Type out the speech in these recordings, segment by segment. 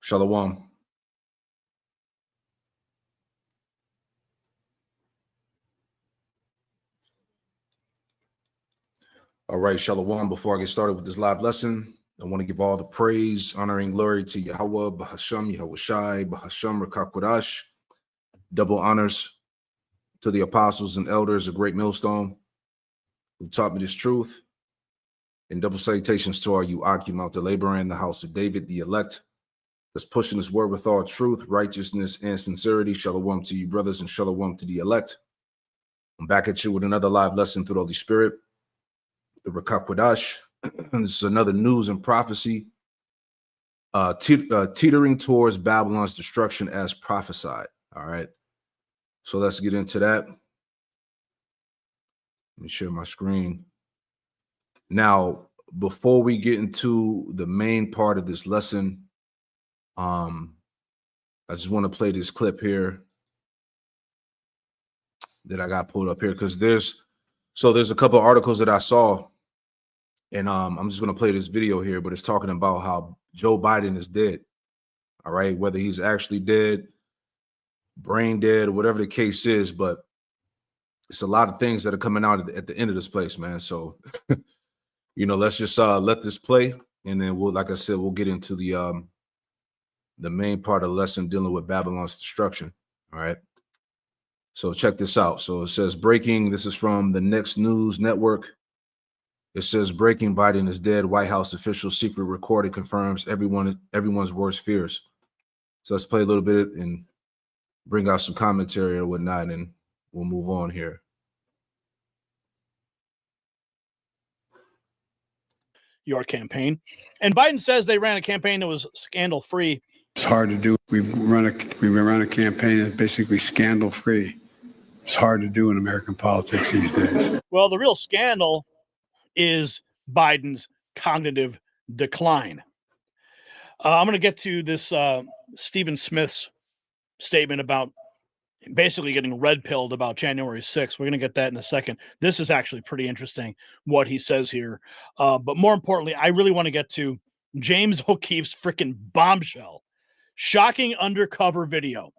Shalom. All right, Shalom. Before I get started with this live lesson, I want to give all the praise, honor, and glory to Yahweh, Bahasham, Yahushai, Bahasham, Rakakwadash. Double honors to the apostles and elders of Great Millstone who taught me this truth. And double salutations to all you Akim out there laboring in the house of David, the elect, that's pushing this word with all truth, righteousness, and sincerity. Shalom to you, brothers, and shalom to the elect. I'm back at you with another live lesson through the Holy Spirit, the Rakakwadash. This is another news and prophecy, teetering towards Babylon's destruction as prophesied. All right. So let's get into that. Let me share my screen. Now, before we get into the main part of this lesson, I just want to play this clip here that I got pulled up here because there's a couple of articles that I saw, and I'm just going to play this video here, but it's talking about how Joe Biden is dead. All right, whether he's actually dead, brain dead, or whatever the case is, but it's a lot of things that are coming out at the end of this place, man. So, let's just let this play, and then we'll, like I said, we'll get into the main part of the lesson dealing with Babylon's destruction. All right. So check this out. So it says breaking. This is from the Next News Network. It says breaking: Biden is dead. White House official secret recording confirms everyone's worst fears. So let's play a little bit and bring out some commentary or whatnot, and we'll move on here. Your campaign. And Biden says they ran a campaign that was scandal-free. It's hard to do. We run a campaign that's basically scandal-free. It's hard to do in American politics these days. Well, the real scandal is Biden's cognitive decline. I'm going to get to this Stephen Smith's statement about basically getting red-pilled about January 6th. We're going to get that in a second. This is actually pretty interesting, what he says here. But more importantly, I really want to get to James O'Keefe's freaking bombshell. Shocking undercover video.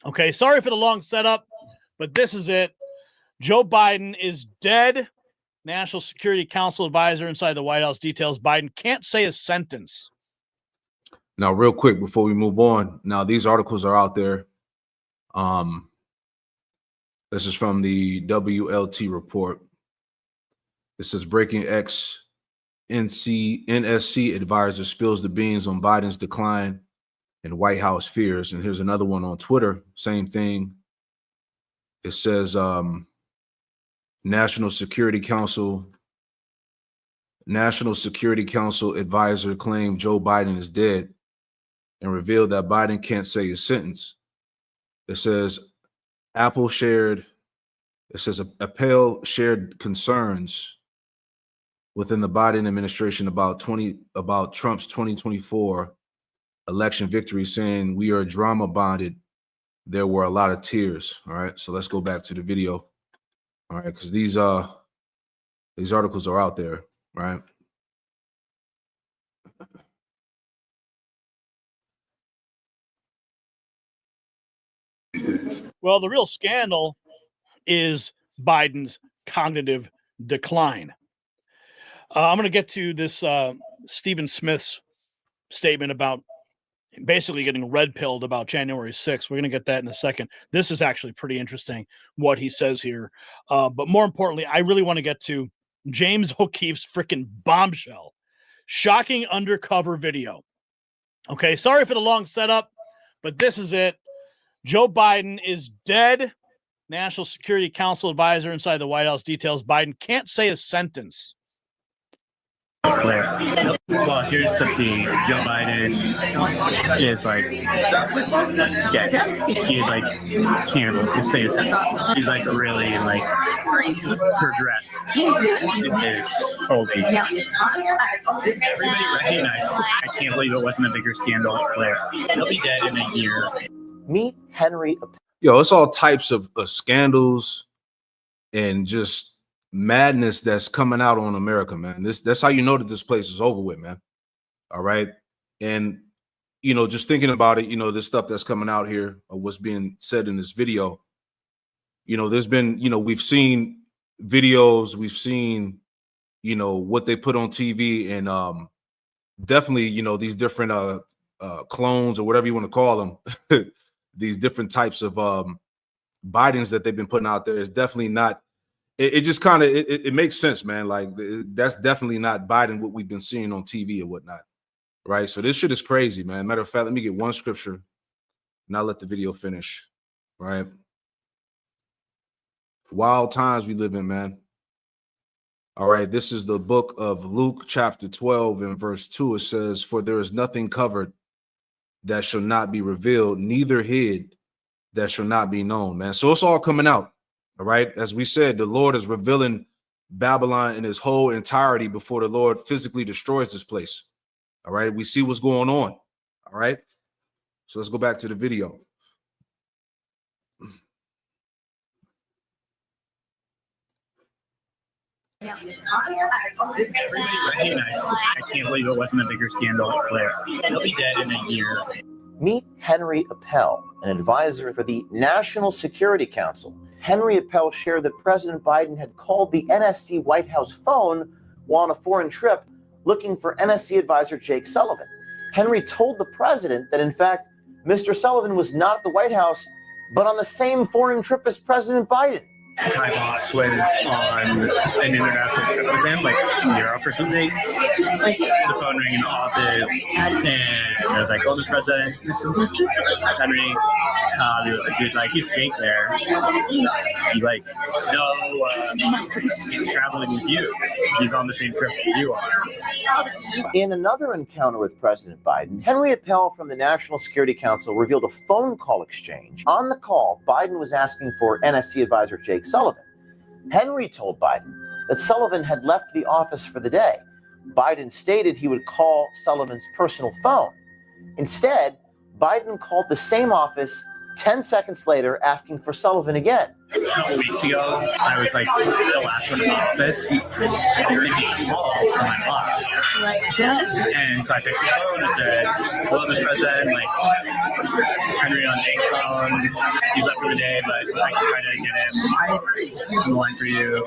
Okay, sorry for the long setup, but this is it. Joe Biden is dead. National Security Council advisor inside the White House details Biden can't say a sentence. Now, real quick before we move on, now these articles are out there. This is from the WLT report. It says breaking NSC advisor spills the beans on Biden's decline and White House fears. And here's another one on Twitter. Same thing. It says National Security Council advisor claimed Joe Biden is dead and revealed that Biden can't say his sentence. It says Appel shared concerns within the Biden administration about Trump's 2024 election victory, saying we are drama bonded. There were a lot of tears. All right, so let's go back to the video. All right, because these articles are out there, right? Well, the real scandal is Biden's cognitive decline. I'm going to get to this Stephen Smith's statement about basically getting red-pilled about January 6th. We're going to get that in a second. This is actually pretty interesting, what he says here. But more importantly, I really want to get to James O'Keefe's freaking bombshell. Shocking undercover video. Okay, sorry for the long setup, but this is it. Joe Biden is dead. National Security Council advisor inside the White House details Biden can't say a sentence. Well, here's the tea. Joe Biden is dead. He can't able say a sentence. He's really progressed in his old age. Everybody recognized. I can't believe it wasn't a bigger scandal. He'll be dead in a year. Meet Henry. Yo, it's all types of scandals and just madness that's coming out on America, man. That's how you know that this place is over with, man. All right. And just thinking about it, this stuff that's coming out here, or what's being said in this video, there's been, we've seen videos, we've seen, what they put on TV, and definitely, these different clones or whatever you want to call them, these different types of Bidens that they've been putting out there is definitely not. It just kind of it makes sense, man. Like that's definitely not Biden what we've been seeing on TV or whatnot, right? So this shit is crazy, man. Matter of fact, let me get one scripture, and I'll let the video finish. Right? Wild times we live in, man. All right, this is the book of Luke, chapter 12, and verse 2. It says, "For there is nothing covered that shall not be revealed, neither hid that shall not be known," man. So it's all coming out. All right. As we said, the Lord is revealing Babylon in his whole entirety before the Lord physically destroys this place. All right. We see what's going on. All right. So let's go back to the video. Everybody recognized. I can't believe it wasn't a bigger scandal there. He'll be dead in a year. Meet Henry Appel, an advisor for the National Security Council. Henry Appel shared that President Biden had called the NSC White House phone while on a foreign trip looking for NSC advisor Jake Sullivan. Henry told the president that, in fact, Mr. Sullivan was not at the White House, but on the same foreign trip as President Biden. My boss was on an international trip with him, like Europe or something. The phone rang in the office, and I was like, "Oh, Mr. President, Henry." He was like, "He's Jake there." He's like, "No, he's traveling with you. He's on the same trip that you are." In another encounter with President Biden, Henry Appel from the National Security Council revealed a phone call exchange. On the call, Biden was asking for NSC advisor Jake Sullivan. Henry told Biden that Sullivan had left the office for the day. Biden stated he would call Sullivan's personal phone. Instead, Biden called the same office 10 seconds later, asking for Sullivan again. A couple weeks ago, I was like the last one in the office, and he called my boss. And so I picked the phone and said, "Hello, Mr. President, it's Henry on Jake's phone. He's left for the day, but I can try to get him on the line for you."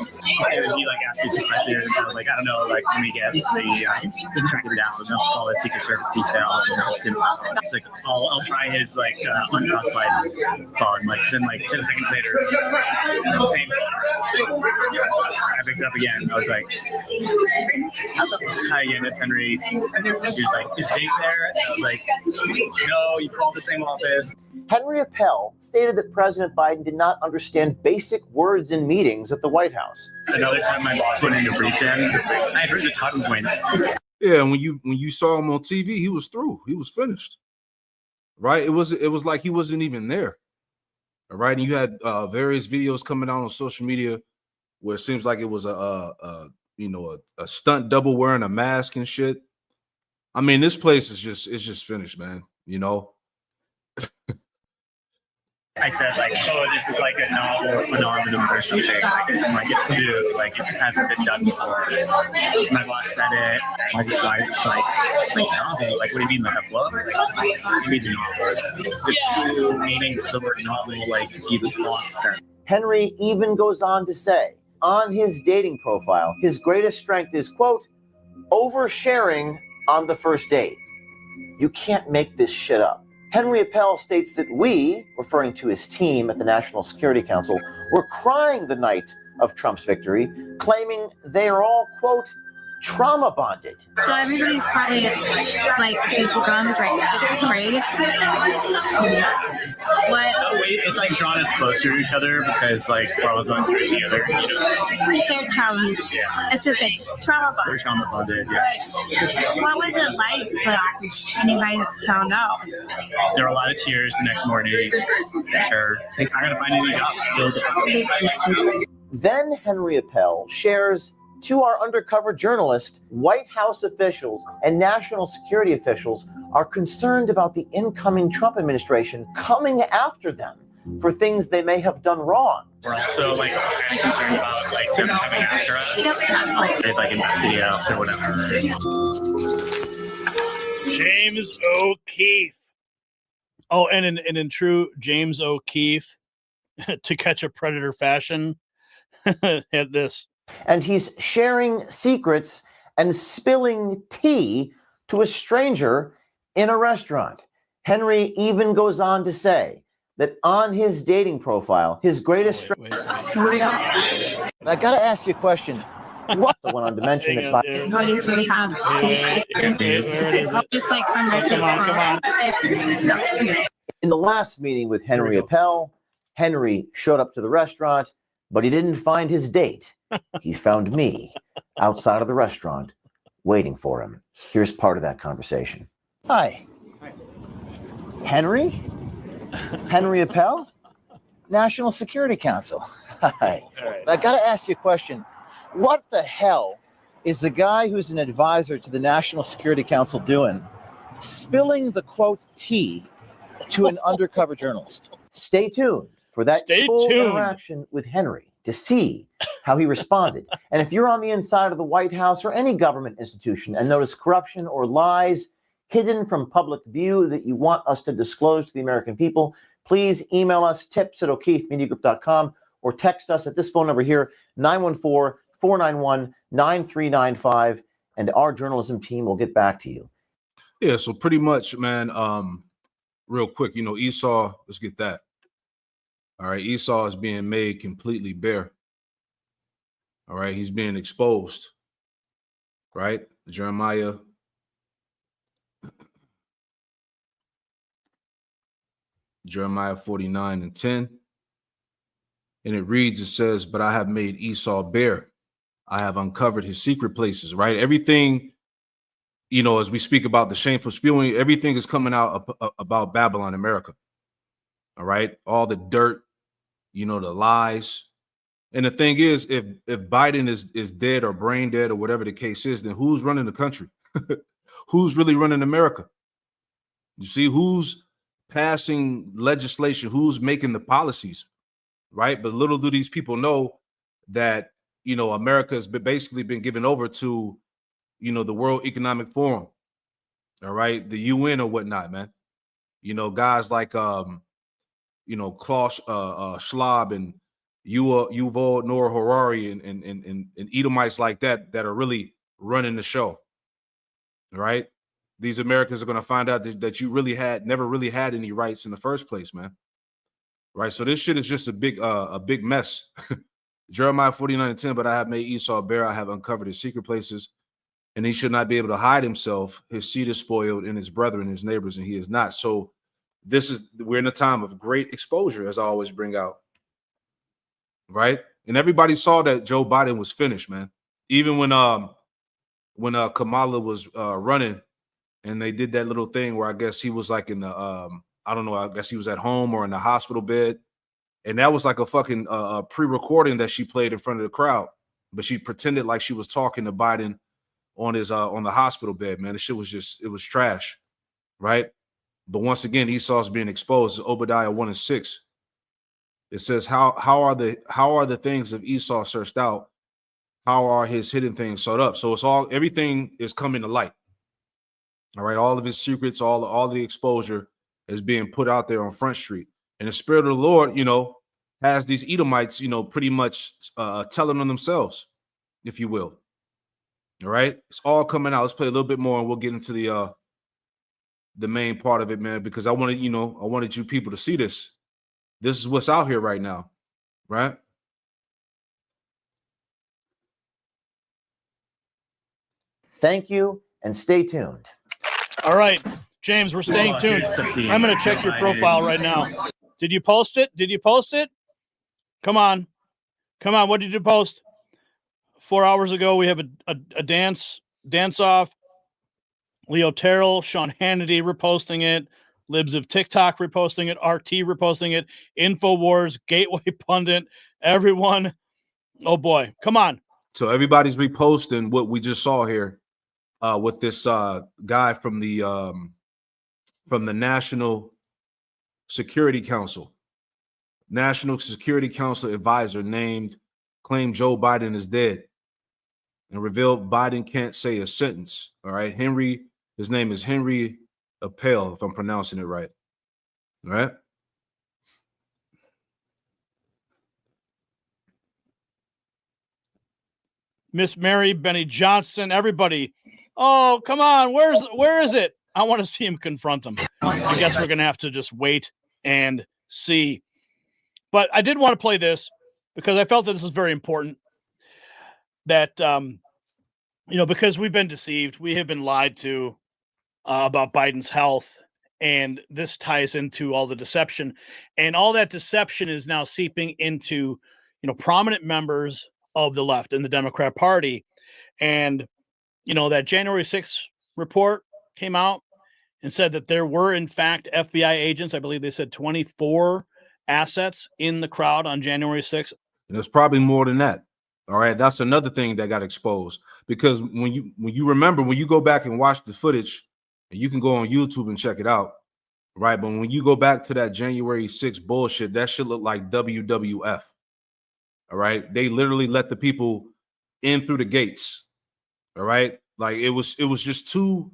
And he asked me some questions. I was like, "I don't know, let me get the track him down. I'll call his Secret Service detail." It's like, I'll try his unclassified phone. Then 10 seconds later, same phone. I picked it up again. I was like, "Hi again, it's Henry." He was like, "Is Jake there?" I was like, "No, you called the same office." Henry Appel stated that President Biden did not understand basic words in meetings at the White House. Another time my boss went in to brief him, I heard the talking points. Yeah, when you saw him on TV, he was through. He was finished. Right? It was like he wasn't even there. All right. And you had various videos coming out on social media where it seems like it was a stunt double wearing a mask and shit. I mean, this place is just finished, man. I said, "Oh, this is like a novel phenomenon or something. It's new. It hasn't been done before." My boss said it. My wife was novel? What do you mean, a book? What do you mean novel? The two meanings of the word novel, he was lost there. Henry even goes on to say, on his dating profile, his greatest strength is, quote, oversharing on the first date. You can't make this shit up. Henry Appel states that we, referring to his team at the National Security Council, were crying the night of Trump's victory, claiming they are all, quote, trauma bonded. So everybody's probably just gone right? What? No, wait, it's drawn us closer to each other because we're all going through it together. Shared trauma. Yeah. It's a thing. Trauma bond. We're trauma bonded, yeah. What was it like when you guys found out? There were a lot of tears the next morning. Sure. I gotta find a new job. Then Henry Appel shares to our undercover journalist, White House officials and national security officials are concerned about the incoming Trump administration coming after them for things they may have done wrong. We're also concerned about them coming after us. They've investigate us or whatever. James O'Keefe. Oh, and in true James O'Keefe, To Catch a Predator fashion, had this. And he's sharing secrets and spilling tea to a stranger in a restaurant. Henry even goes on to say that on his dating profile, his greatest strength. I got to ask you a question. What the one on to mention that Biden. No, you really have. Just like I'm ready. Come on. In the last meeting with Henry Appel, Henry showed up to the restaurant, but he didn't find his date. He found me outside of the restaurant waiting for him. Here's part of that conversation. Hi. Henry? Henry Appel? National Security Council. Hi. I got to ask you a question. What the hell is the guy who's an advisor to the National Security Council doing? Spilling the quote tea to an undercover journalist. Stay tuned for that full interaction with Henry to see how he responded. And if you're on the inside of the White House or any government institution and notice corruption or lies hidden from public view that you want us to disclose to the American people, please email us tips@o'keefemediagroup.com or text us at this phone number here, 914-491-9395, and our journalism team will get back to you. Yeah, so pretty much, man, real quick, Esau, let's get that. All right, Esau is being made completely bare. All right, he's being exposed. Right? Jeremiah 49:10. And it reads, it says, but I have made Esau bare. I have uncovered his secret places, right? Everything, as we speak about the shameful spewing, everything is coming out about Babylon, America. All right. All the dirt, the lies. And the thing is, if Biden is dead or brain dead or whatever the case is, then who's running the country? Who's really running America? You see, who's passing legislation? Who's making the policies? Right. But little do these people know that, America has basically been given over to, the World Economic Forum. All right. The UN or whatnot, man. Guys like, Klaus Schwab and Yuval Noah Harari and Edomites like that are really running the show. Right. These Americans are going to find out that you never really had any rights in the first place, man. Right. So this shit is just a big mess. Jeremiah 49:10, but I have made Esau bare. I have uncovered his secret places, and he should not be able to hide himself. His seed is spoiled, and his brethren, his neighbors, and he is not. So we're in a time of great exposure, as I always bring out. Right. And everybody saw that Joe Biden was finished, man. Even when Kamala was running and they did that little thing where I guess he was like in the I don't know, I guess he was at home or in the hospital bed. And that was like a fucking pre-recording that she played in front of the crowd. But she pretended like she was talking to Biden on his on the hospital bed, man. The shit was it was trash. Right. But once again, Esau's being exposed. Obadiah 1:6. It says, how are the things of Esau searched out? How are his hidden things sought up? So everything is coming to light. All right. All of his secrets, all the exposure is being put out there on Front Street. And the Spirit of the Lord, has these Edomites, pretty much telling on themselves, if you will. All right. It's all coming out. Let's play a little bit more and we'll get into the main part of it, man, because I wanted you people to see this. This is what's out here right now. Right. Thank you and stay tuned. All right, James, we're staying tuned. I'm going to check your profile right now. Did you post it? Come on. What did you post? 4 hours ago, we have a dance off. Leo Terrell, Sean Hannity reposting it. Libs of TikTok reposting it. RT reposting it. InfoWars, Gateway Pundit, everyone. Oh boy, come on. So everybody's reposting what we just saw here with this guy from the National Security Council. National Security Council advisor claimed Joe Biden is dead and revealed Biden can't say a sentence. All right. Henry His name is Henry Appel, if I'm pronouncing it right. All right. Miss Mary, Benny Johnson, everybody. Oh, come on. Where is it? I want to see him confront him. I guess we're going to have to just wait and see. But I did want to play this because I felt that this is very important. That, because we've been deceived. We have been lied to about Biden's health. And this ties into all the deception. And all that deception is now seeping into, prominent members of the left in the Democrat Party. And, that January 6th report came out and said that there were, in fact, FBI agents. I believe they said 24 assets in the crowd on January 6th. And there's probably more than that. All right. That's another thing that got exposed, because when you remember, when you go back and watch the footage, and you can go on YouTube and check it out. Right. But when you go back to that January 6th bullshit, that should look like WWF. All right. They literally let the people in through the gates. All right. Like it was just too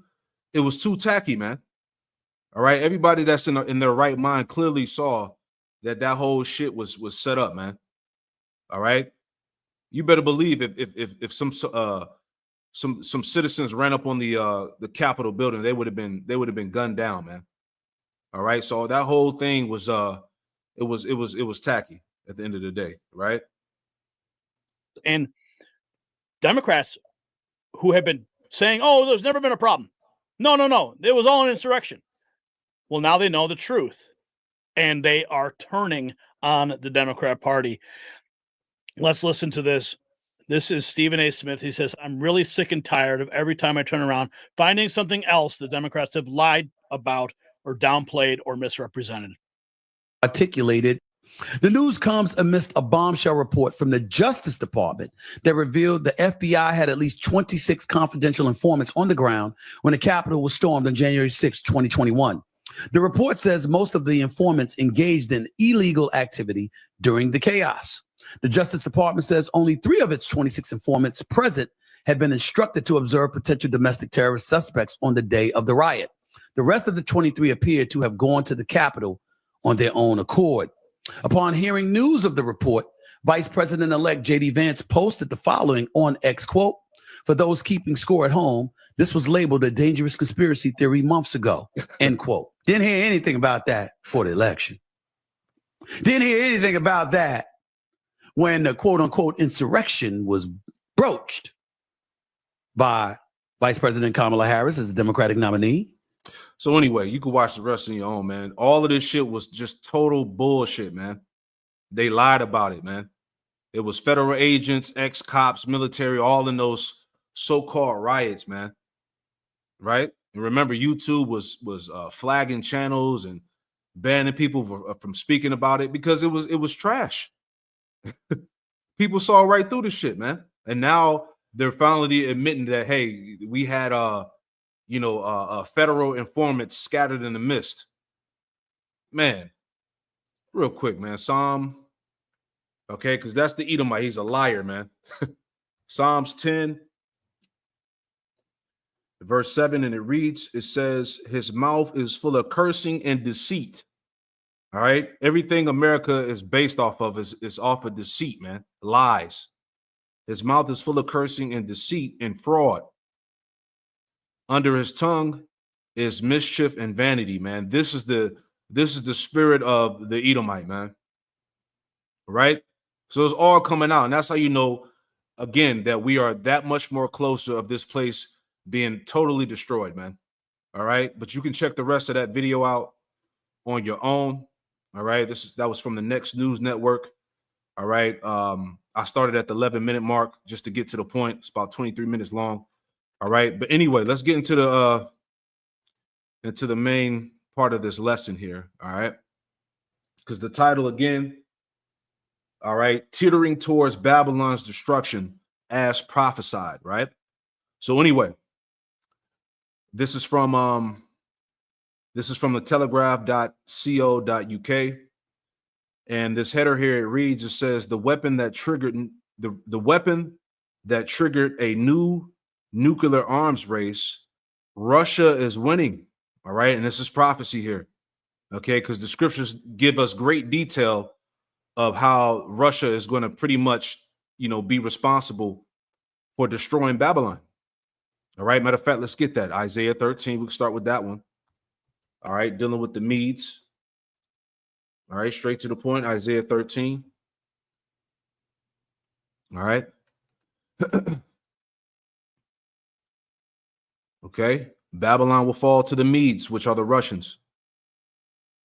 tacky, man. All right. Everybody that's in their right mind clearly saw that whole shit was set up, man. All right. You better believe if some citizens ran up on the Capitol building, they would have been gunned down, man. All right. So that whole thing was it was tacky at the end of the day, right? And Democrats who have been saying, oh, there's never been a problem. No. It was all an insurrection. Well, now they know the truth. And they are turning on the Democrat Party. Let's listen to this. This is Stephen A. Smith. He says, I'm really sick and tired of every time I turn around finding something else the Democrats have lied about or downplayed or misrepresented. Articulated. The news comes amidst a bombshell report from the Justice Department that revealed the FBI had at least 26 confidential informants on the ground when the Capitol was stormed on January 6, 2021. The report says most of the informants engaged in illegal activity during the chaos. The Justice Department says only 3 of its 26 informants present had been instructed to observe potential domestic terrorist suspects on the day of the riot. The rest of the 23 appeared to have gone to the Capitol on their own accord. Upon hearing news of the report, Vice President-elect J.D. Vance posted the following on X, quote, for those keeping score at home, this was labeled a dangerous conspiracy theory months ago, end quote. Didn't hear anything about that for the election. Didn't hear anything about that when the quote-unquote insurrection was broached by Vice President Kamala Harris as the Democratic nominee. So anyway, you can watch the rest on your own, man. All of this shit was just total bullshit, man. They lied about it, man. It was federal agents, ex-cops, military, all in those so-called riots, man. Right? And remember, YouTube was flagging channels and banning people from speaking about it because it was trash. People saw right through the shit, man. And now they're finally admitting that, hey, we had federal informants scattered in the mist. Man, real quick, man. Psalm, okay, because that's the Edomite. He's a liar, man. Psalms 10, verse 7, and it says, his mouth is full of cursing and deceit. All right. Everything America is based off of is off of deceit, man. Lies. His mouth is full of cursing and deceit and fraud. Under his tongue is mischief and vanity, man. This is the spirit of the Edomite, man. Right? So it's all coming out. And that's how you know, again, that we are that much more closer of this place being totally destroyed, man. All right. But you can check the rest of that video out on your own. All right. That was from the Next News Network. All right. I started at the 11-minute mark just to get to the point. It's about 23 minutes long. All right. But anyway, let's get into the main part of this lesson here. All right. Because the title again, all right, teetering towards Babylon's destruction as prophesied. Right. So anyway, this is from the telegraph.co.uk. And this header here, it reads, it says the weapon that triggered a new nuclear arms race Russia is winning. All right. And this is prophecy here. Okay. Because the scriptures give us great detail of how Russia is going to pretty much, be responsible for destroying Babylon. All right. Matter of fact, let's get that. Isaiah 13. We can start with that one. All right. Dealing with the Medes. All right. Straight to the point. Isaiah 13. All right. Okay. Babylon will fall to the Medes, which are the Russians.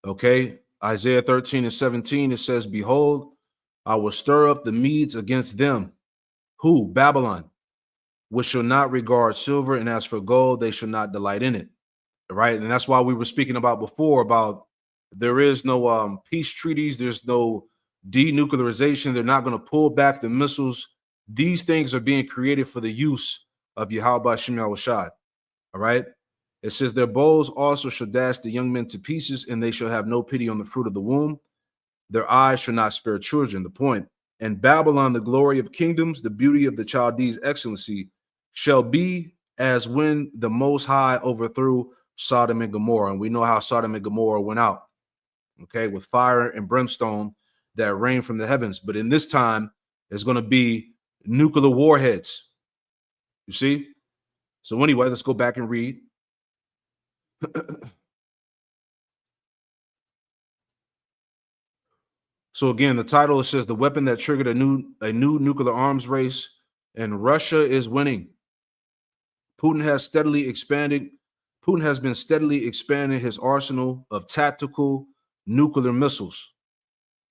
Okay. Isaiah 13 and 17, it says, behold, I will stir up the Medes against them. Who? Babylon, which shall not regard silver, and as for gold, they shall not delight in it. Right. And that's why we were speaking about before about there is no peace treaties. There's no denuclearization. They're not going to pull back the missiles. These things are being created for the use of Yahweh Shem Yahushua. All right. It says their bows also shall dash the young men to pieces, and they shall have no pity on the fruit of the womb. Their eyes shall not spare children. The point. And Babylon, the glory of kingdoms, the beauty of the Chaldees' excellency, shall be as when the Most High overthrew Sodom and Gomorrah. And we know how Sodom and Gomorrah went out, okay, with fire and brimstone that rained from the heavens. But in this time, it's going to be nuclear warheads. You see? So anyway, let's go back and read. So again, the title, it says the weapon that triggered a new nuclear arms race, and Russia is winning. Putin has been steadily expanding his arsenal of tactical nuclear missiles.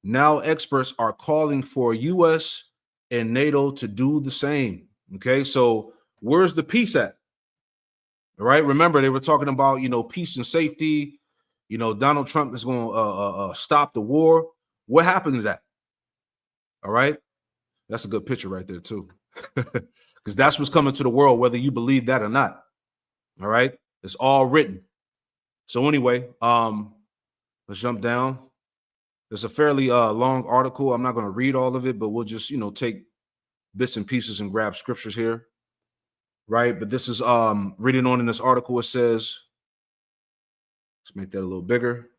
Now experts are calling for US and NATO to do the same. Okay, so where's the peace at? All right, remember they were talking about, peace and safety. Donald Trump is going to stop the war. What happened to that? All right. That's a good picture right there, too. Because that's what's coming to the world, whether you believe that or not. All right. It's all written. So anyway, let's jump down. It's a fairly long article. I'm not going to read all of it, but we'll just, take bits and pieces and grab scriptures here. Right. But this is reading on in this article. It says, let's make that a little bigger.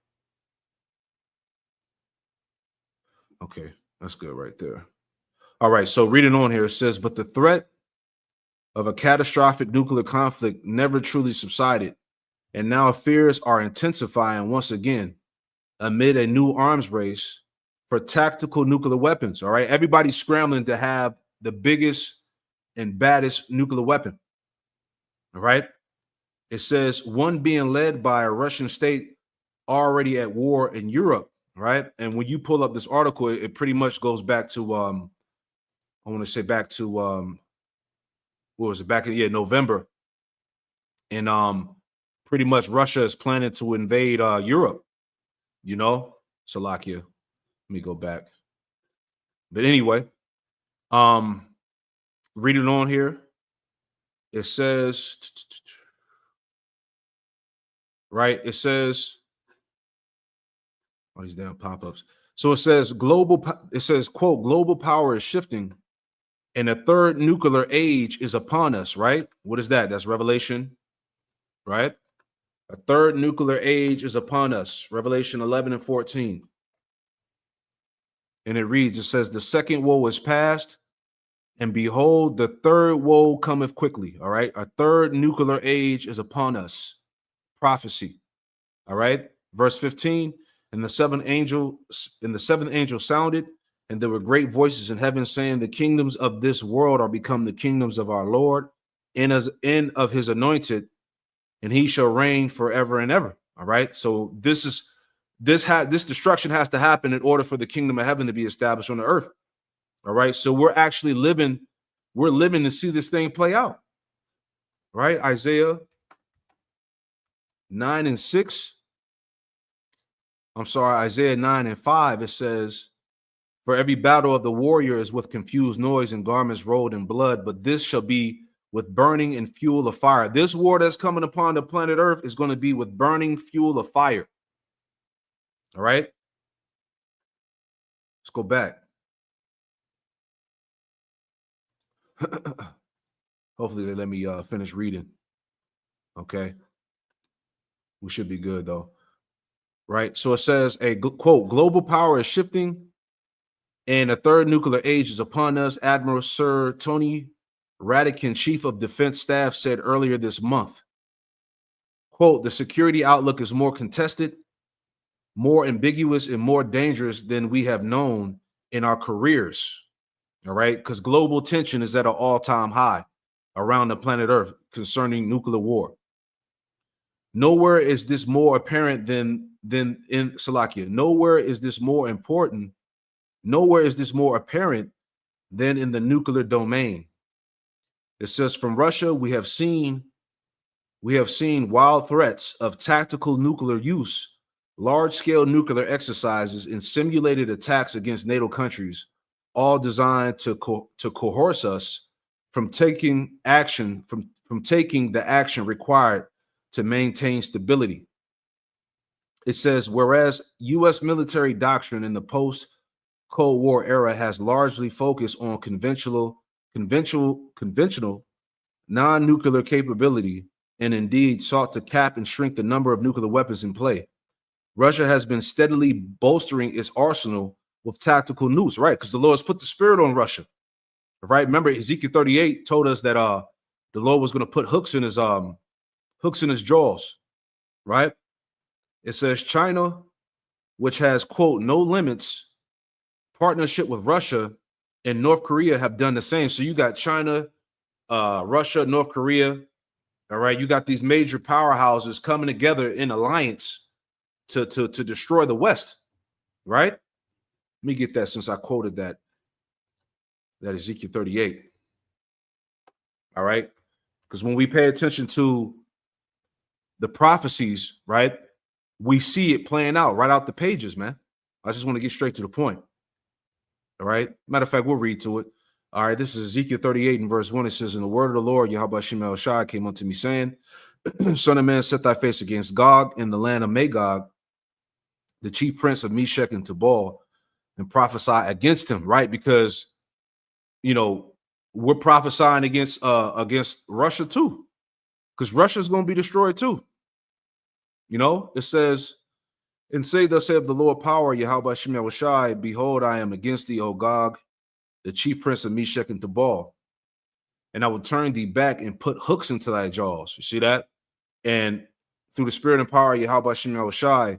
Okay, that's good right there. All right, so reading on here, it says, but the threat of a catastrophic nuclear conflict never truly subsided, and now fears are intensifying once again amid a new arms race for tactical nuclear weapons. All right, everybody's scrambling to have the biggest and baddest nuclear weapon. All right, it says one being led by a Russian state already at war in Europe. Right. And when you pull up this article, it pretty much goes back to I want to say back to what was it, back in November. And pretty much Russia is planning to invade Europe, Slovakia. Let me go back. But anyway, reading on here, it says it says all these damn pop-ups. So it says quote, global power is shifting and a third nuclear age is upon us, right? What is that? That's Revelation, right? A third nuclear age is upon us. Revelation 11 and 14. And it reads, it says, the second woe is past, and behold, the third woe cometh quickly. All right. A third nuclear age is upon us. Prophecy. All right. Verse 15. And the seventh angel sounded, and there were great voices in heaven saying, the kingdoms of this world are become the kingdoms of our Lord and of his anointed, and he shall reign forever and ever. All right. So this destruction has to happen in order for the kingdom of heaven to be established on the earth. All right. So we're living to see this thing play out. Right. Isaiah 9 and 6. Isaiah 9 and 5, it says, for every battle of the warrior is with confused noise and garments rolled in blood, but this shall be with burning and fuel of fire. This war that's coming upon the planet Earth is going to be with burning fuel of fire. All right. Let's go back. Hopefully they let me finish reading. Okay. We should be good though. Right. So it says quote, global power is shifting and a third nuclear age is upon us. Admiral Sir Tony Radakin, Chief of Defense Staff, said earlier this month. Quote, the security outlook is more contested, more ambiguous, and more dangerous than we have known in our careers. All right. Because global tension is at an all-time high around the planet Earth concerning nuclear war. Nowhere is this more apparent than in Salakia. Nowhere is this more important. Nowhere is this more apparent than in the nuclear domain. It says from Russia, we have seen wild threats of tactical nuclear use, large-scale nuclear exercises, and simulated attacks against NATO countries, all designed to coerce us from taking action, from taking the action required to maintain stability. It says, whereas U.S. military doctrine in the post-Cold War era has largely focused on conventional non-nuclear capability and indeed sought to cap and shrink the number of nuclear weapons in play, Russia has been steadily bolstering its arsenal with tactical nukes, right? Because the Lord has put the spirit on Russia, right? Remember, Ezekiel 38 told us that the Lord was going to put hooks in his jaws, right? It says China, which has, quote, no limits, partnership with Russia and North Korea have done the same. So you got China, Russia, North Korea, all right? You got these major powerhouses coming together in alliance to destroy the West, right? Let me get that since I quoted that Ezekiel 38, all right? Because when we pay attention to the prophecies, right, we see it playing out right out the pages, man. I just want to get straight to the point. All right. Matter of fact, we'll read to it. All right. This is Ezekiel 38 and verse 1. It says, in the word of the Lord, Yahweh Shemel Shai came unto me, saying, Son of man, set thy face against Gog in the land of Magog, the chief prince of Meshech and Tubal, and prophesy against him, right? Because, you know, we're prophesying against Russia too, because Russia's going to be destroyed too. You know, it says, and say, thus saith the Lord power, Yahweh Shemel Shai, behold, I am against thee, O Gog, the chief prince of Meshech and Tubal, and I will turn thee back and put hooks into thy jaws. You see that? And through the spirit and power of Yahweh Shemel Shai,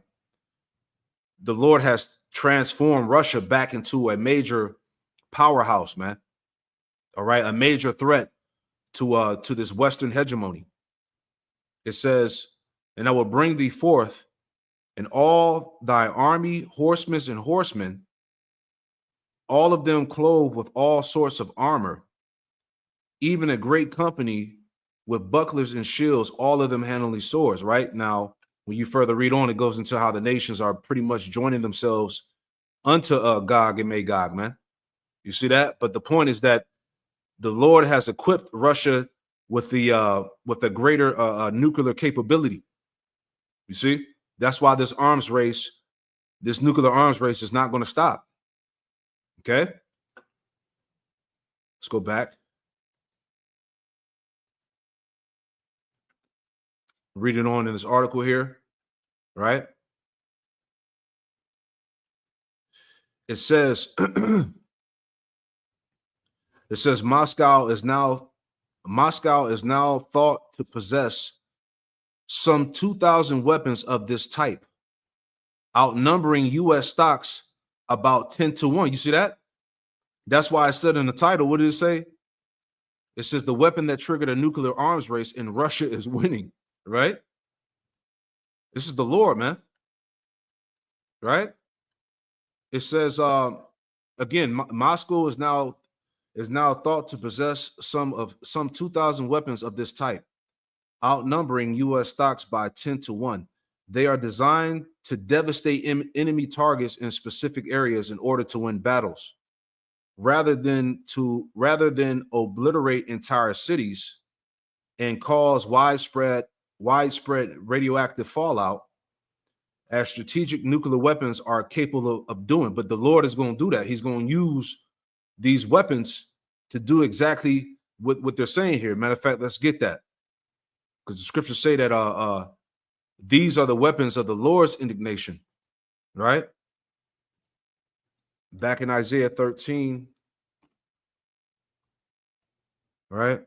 the Lord has transformed Russia back into a major powerhouse, man. All right, a major threat to this Western hegemony. It says, and I will bring thee forth, and all thy army, horsemen and horsemen, all of them clothed with all sorts of armor, even a great company with bucklers and shields, all of them handling swords. Right now, when you further read on, it goes into how the nations are pretty much joining themselves unto Gog and Magog, man. You see that? But the point is that the Lord has equipped Russia with a greater nuclear capability. You see, that's why this nuclear arms race is not going to stop. Okay, let's go back. Reading on in this article here, right? It says, Moscow is now thought to possess some 2,000 weapons of this type, outnumbering U.S. stocks about 10-1. You see that? That's why I said in the title, what did it say? It says the weapon that triggered a nuclear arms race in Russia is winning, right? This is the Lord, man. Right? It says, again, Moscow is now thought to possess some 2,000 weapons of this type, outnumbering U.S. stocks by 10-1. They are designed to devastate enemy targets in specific areas in order to win battles, rather than obliterate entire cities and cause widespread radioactive fallout, as strategic nuclear weapons are capable of doing. But the Lord is going to do that. He's going to use these weapons to do exactly what they're saying here. Matter of fact, let's get that. because the scriptures say that these are the weapons of the Lord's indignation, right? Back in Isaiah 13, right?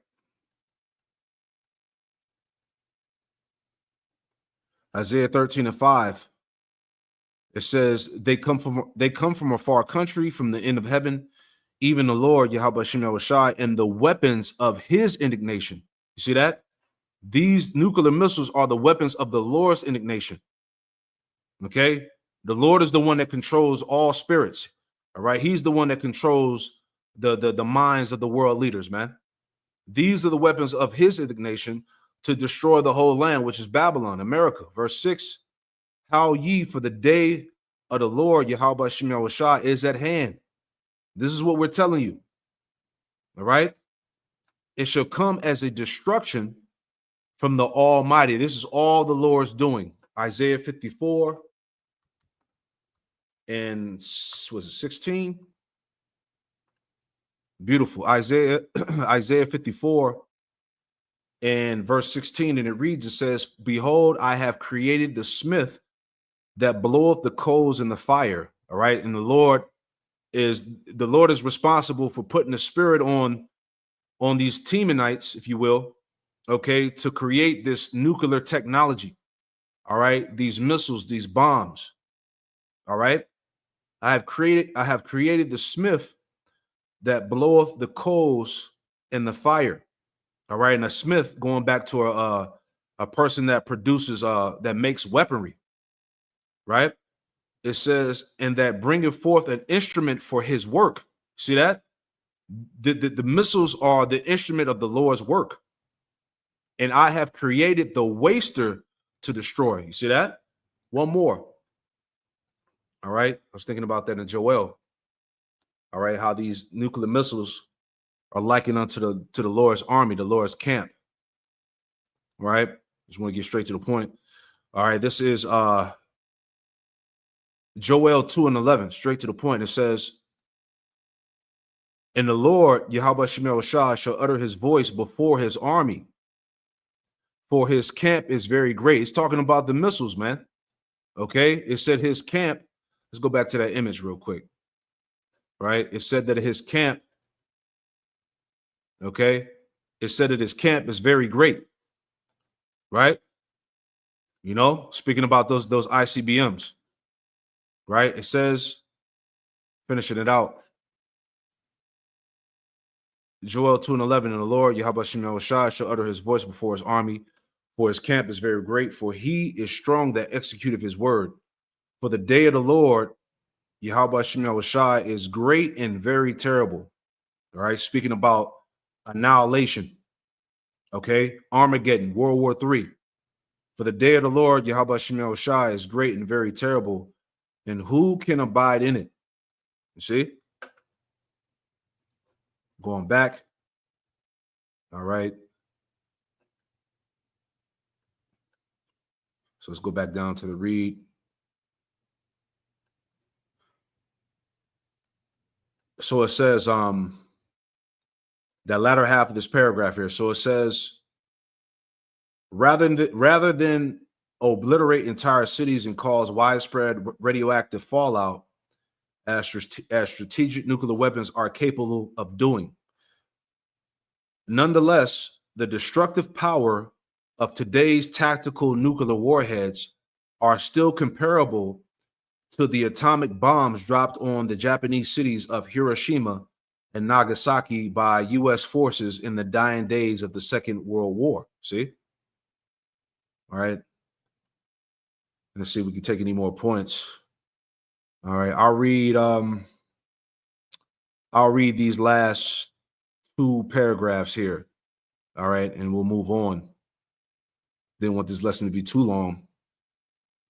Isaiah 13:5. It says, they come from a far country, from the end of heaven, even the Lord, Yahweh Shem Yahushai, and the weapons of his indignation. You see that? These nuclear missiles are the weapons of the Lord's indignation. Okay? The Lord is the one that controls all spirits. All right. He's the one that controls the minds of the world leaders, man. These are the weapons of his indignation to destroy the whole land, which is Babylon, America. Verse 6, how ye, for the day of the Lord, Yahweh Shem Yahushua, is at hand. This is what we're telling you. All right. It shall come as a destruction from the Almighty. This is all the Lord's doing. Isaiah 54 and was it 16? Beautiful. Isaiah 54 and verse 16, and it reads, it says, behold, I have created the smith that bloweth the coals in the fire. All right. And the Lord is responsible for putting the spirit on these Temanites, if you will, okay, to create this nuclear technology. All right, these missiles, these bombs. All right. I have created the smith that bloweth the coals in the fire. All right. And a smith, going back to a person that produces that makes weaponry. Right. It says, and that bringeth forth an instrument for his work. See that? The missiles are the instrument of the Lord's work. And I have created the waster to destroy. You see that? One more. All right. I was thinking about that in Joel. All right. How these nuclear missiles are likened unto the Lord's army, the Lord's camp. All right. Just want to get straight to the point. All right. This is Joel 2:11, straight to the point. It says, and the Lord, Yahweh Shem Yahushua, shall utter his voice before his army, for his camp is very great. It's talking about the missiles, man. Okay. It said his camp. Let's go back to that image real quick. Right. It said that his camp. Okay. It said that his camp is very great. Right. You know, speaking about those ICBMs. Right. It says, finishing it out. Joel 2:11, and the Lord, Yahweh Shem Yahushua, shall utter his voice before his army, for his camp is very great, for he is strong that executeth his word. For the day of the Lord, Yahweh Shem Yahushua, is great and very terrible. All right, speaking about annihilation. Okay, Armageddon, World War III. For the day of the Lord, Yahweh Shem Yahushua, is great and very terrible, and who can abide in it? You see? Going back. All right. So let's go back down to the read. So it says, that latter half of this paragraph here. So it says, rather than obliterate entire cities and cause widespread radioactive fallout, as strategic nuclear weapons are capable of doing. Nonetheless, the destructive power of today's tactical nuclear warheads are still comparable to the atomic bombs dropped on the Japanese cities of Hiroshima and Nagasaki by U.S. forces in the dying days of the Second World War. See? All right. Let's see if we can take any more points. All right, I'll read these last two paragraphs here. All right, and we'll move on. Didn't want this lesson to be too long.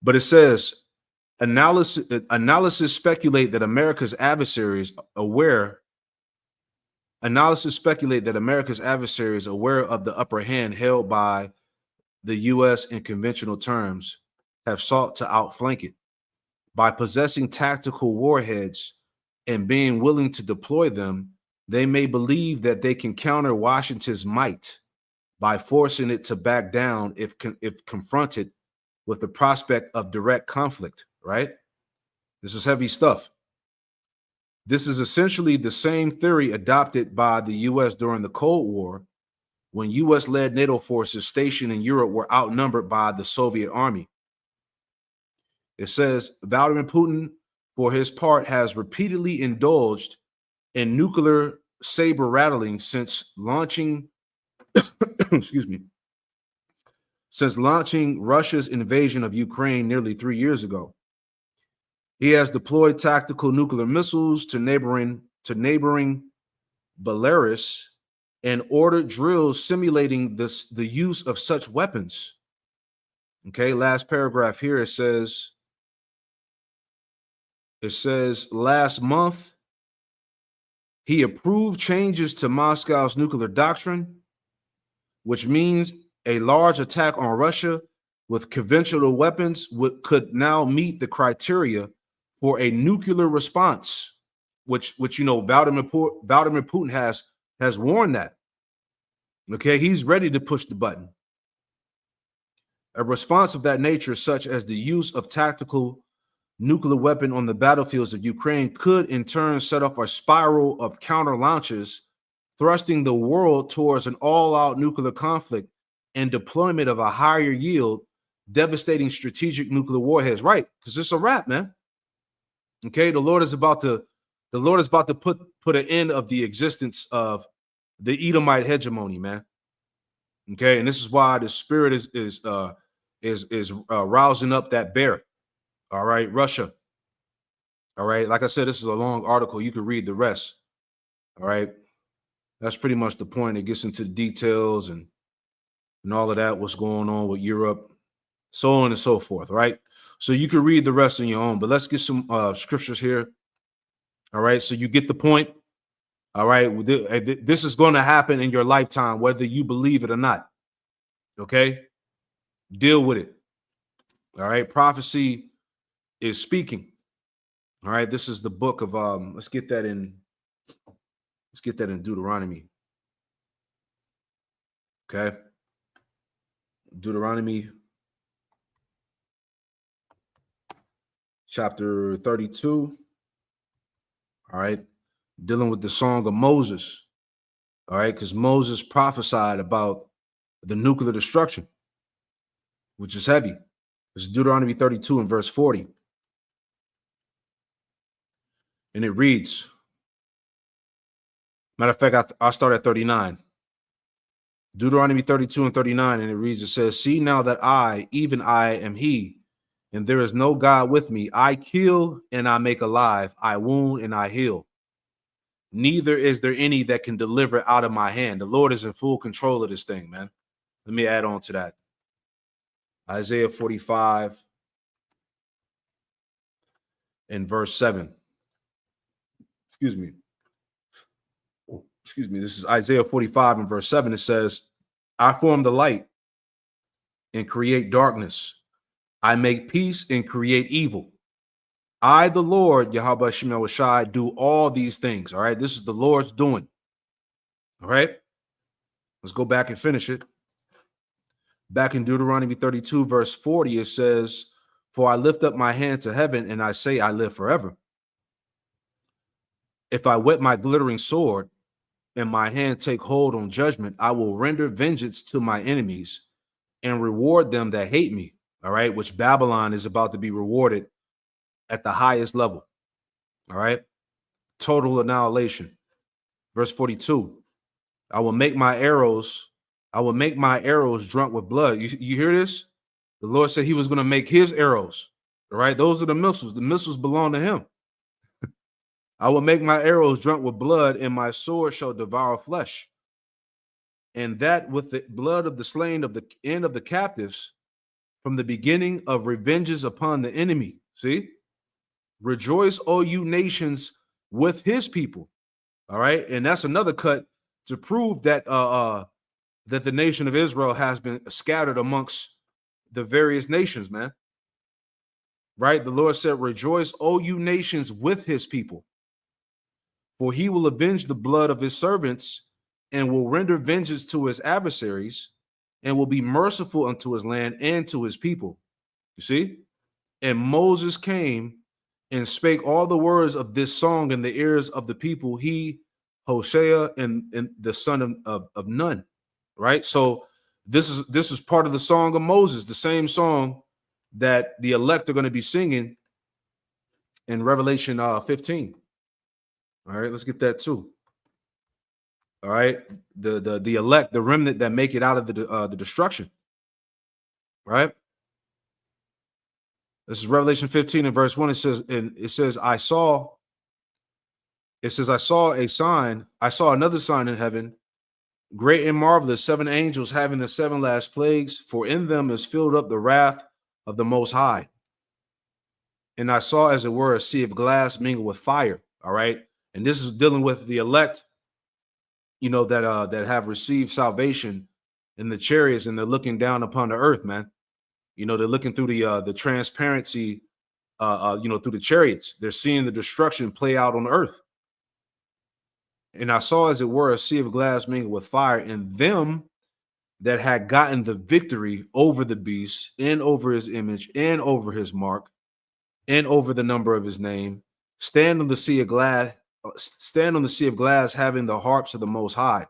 But it says, analysis speculate that America's adversaries aware of the upper hand held by the U.S. in conventional terms, have sought to outflank it. By possessing tactical warheads and being willing to deploy them, they may believe that they can counter Washington's might by forcing it to back down if confronted with the prospect of direct conflict, right? This is heavy stuff. This is essentially the same theory adopted by the U.S. during the Cold War, when U.S.-led NATO forces stationed in Europe were outnumbered by the Soviet army. It says Vladimir Putin, for his part, has repeatedly indulged in nuclear saber rattling since launching, since launching Russia's invasion of Ukraine nearly 3 years ago. He has deployed tactical nuclear missiles to neighboring Belarus and ordered drills simulating the use of such weapons. Okay, last paragraph here, it says last month he approved changes to Moscow's nuclear doctrine, which means a large attack on Russia with conventional weapons could now meet the criteria for a nuclear response, which you know Vladimir Putin has warned that. Okay, he's ready to push the button. A response of that nature, such as the use of tactical nuclear weapon on the battlefields of Ukraine, could in turn set off a spiral of counter launches, thrusting the world towards an all-out nuclear conflict and deployment of a higher yield, devastating strategic nuclear warheads. Right, because it's a wrap, man. Okay, the Lord is about to put an end of the existence of the Edomite hegemony, man. Okay, and this is why the Spirit is rousing up that bear. All right, Russia. All right, like I said, this is a long article. You can read the rest. All right, that's pretty much the point. It gets into the details and all of that, what's going on with Europe, so on and so forth. Right, so you can read the rest on your own. But let's get some scriptures here. All right, so you get the point. All right, this is going to happen in your lifetime, whether you believe it or not. Okay, deal with it. All right, prophecy is speaking. All right, this is the book of let's get that in Deuteronomy. Okay, Deuteronomy chapter 32. All right, dealing with the song of Moses. All right, because Moses prophesied about the nuclear destruction, which is heavy. It's Deuteronomy 32 and verse 40. And it reads, matter of fact, I'll start at 39. Deuteronomy 32 and 39, and it reads, it says, see now that I, even I, am he, and there is no God with me. I kill and I make alive. I wound and I heal. Neither is there any that can deliver out of my hand. The Lord is in full control of this thing, man. Let me add on to that. Isaiah 45 and verse 7. Excuse me. This is Isaiah 45 and verse 7. It says, I form the light and create darkness. I make peace and create evil. I, the Lord, Yahweh Shemel Shai, do all these things. All right. This is the Lord's doing. All right. Let's go back and finish it. Back in Deuteronomy 32, verse 40, it says, for I lift up my hand to heaven and I say, I live forever. If I whet my glittering sword and my hand take hold on judgment, I will render vengeance to my enemies and reward them that hate me. All right. Which Babylon is about to be rewarded at the highest level. All right. Total annihilation. Verse 42. I will make my arrows drunk with blood. You hear this? The Lord said he was going to make his arrows. All right. Those are the missiles. The missiles belong to him. I will make my arrows drunk with blood, and my sword shall devour flesh. And that with the blood of the slain of the end of the captives, from the beginning of revenges upon the enemy. See? Rejoice, O you nations, with his people. All right. And that's another cut to prove that that the nation of Israel has been scattered amongst the various nations, man. Right? The Lord said, rejoice, O you nations, with his people. For he will avenge the blood of his servants and will render vengeance to his adversaries, and will be merciful unto his land and to his people. You see? And Moses came and spake all the words of this song in the ears of the people, he, Hosea, and the son of Nun. Right? So this is part of the song of Moses, the same song that the elect are going to be singing in Revelation 15. All right, let's get that too. All right, the elect, the remnant that make it out of the destruction. Right. This is Revelation 15 and verse 1. It says, I saw a sign, I saw another sign in heaven, great and marvelous, 7 angels having the 7 last plagues, for in them is filled up the wrath of the Most High. And I saw, as it were, a sea of glass mingled with fire. All right. And this is dealing with the elect, you know, that have received salvation in the chariots, and they're looking down upon the earth, man. You know, they're looking through the transparency, you know, through the chariots. They're seeing the destruction play out on earth. And I saw, as it were, a sea of glass mingled with fire, and them that had gotten the victory over the beast, and over his image, and over his mark, and over the number of his name, stand on the sea of glass, having the harps of the Most High.